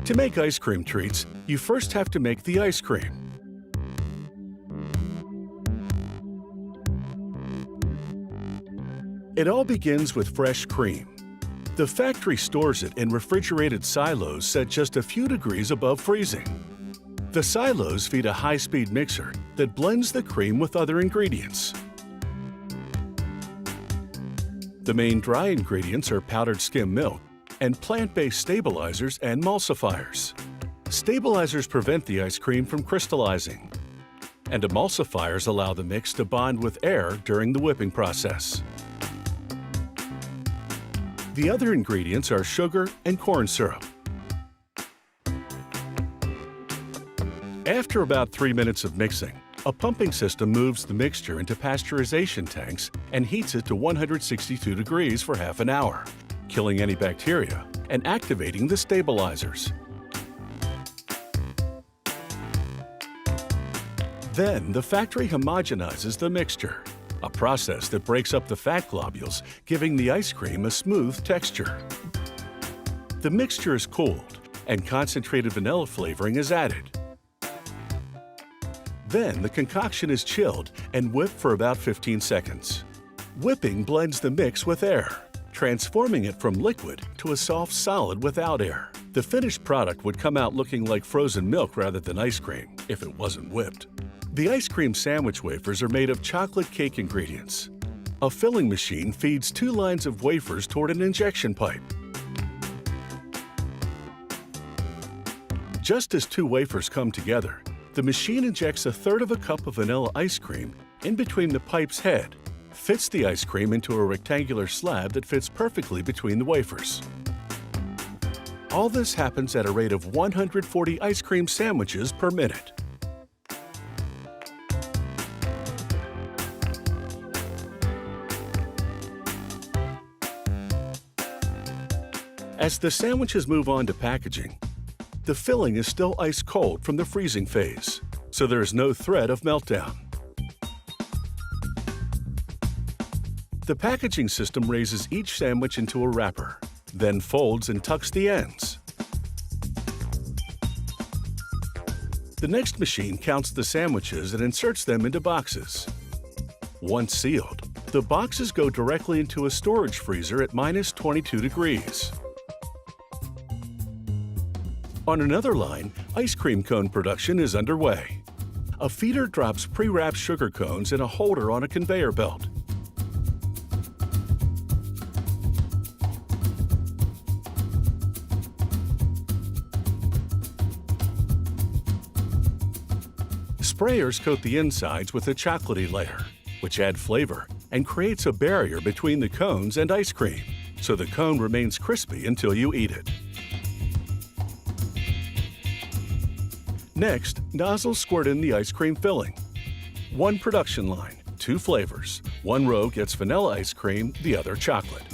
To make ice cream treats, you first have to make the ice cream. It all begins with fresh cream. The factory stores it in refrigerated silos set just a few degrees above freezing. The silos feed a high-speed mixer that blends the cream with other ingredients. The main dry ingredients are powdered skim milk and plant-based stabilizers and emulsifiers. Stabilizers prevent the ice cream from crystallizing, and emulsifiers allow the mix to bond with air during the whipping process. The other ingredients are sugar and corn syrup. After about 3 minutes of mixing, a pumping system moves the mixture into pasteurization tanks and heats it to 162 degrees for half an hour, killing any bacteria and activating the stabilizers. Then the factory homogenizes the mixture, a process that breaks up the fat globules, giving the ice cream a smooth texture. The mixture is cooled and concentrated vanilla flavoring is added. Then the concoction is chilled and whipped for about 15 seconds. Whipping blends the mix with air, transforming it from liquid to a soft solid without air. The finished product would come out looking like frozen milk rather than ice cream if it wasn't whipped. The ice cream sandwich wafers are made of chocolate cake ingredients. A filling machine feeds 2 lines of wafers toward an injection pipe. Just as 2 wafers come together, the machine injects 1/3 of a cup of vanilla ice cream in between the pipe's head, fits the ice cream into a rectangular slab that fits perfectly between the wafers. All this happens at a rate of 140 ice cream sandwiches per minute. As the sandwiches move on to packaging, the filling is still ice cold from the freezing phase, so there is no threat of meltdown. The packaging system raises each sandwich into a wrapper, then folds and tucks the ends. The next machine counts the sandwiches and inserts them into boxes. Once sealed, the boxes go directly into a storage freezer at -22 degrees. On another line, ice cream cone production is underway. A feeder drops pre-wrapped sugar cones in a holder on a conveyor belt. Sprayers coat the insides with a chocolatey layer, which add flavor and creates a barrier between the cones and ice cream, so the cone remains crispy until you eat it. Next, nozzles squirt in the ice cream filling. 1 production line, 2 flavors. 1 row gets vanilla ice cream, the other chocolate.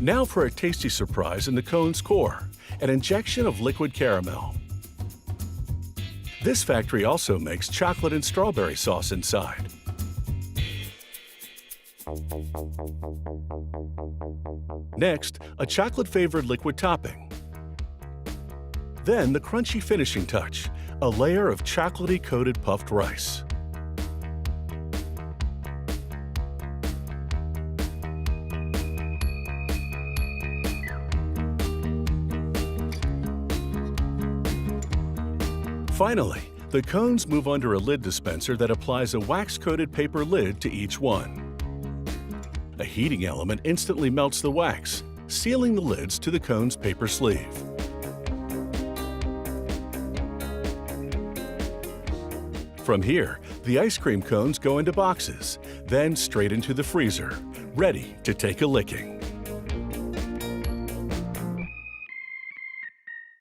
Now for a tasty surprise in the cone's core, an injection of liquid caramel. This factory also makes chocolate and strawberry sauce inside. Next, a chocolate-flavored liquid topping. Then the crunchy finishing touch, a layer of chocolatey-coated puffed rice. Finally, the cones move under a lid dispenser that applies a wax-coated paper lid to each one. A heating element instantly melts the wax, sealing the lids to the cone's paper sleeve. From here, the ice cream cones go into boxes, then straight into the freezer, ready to take a licking.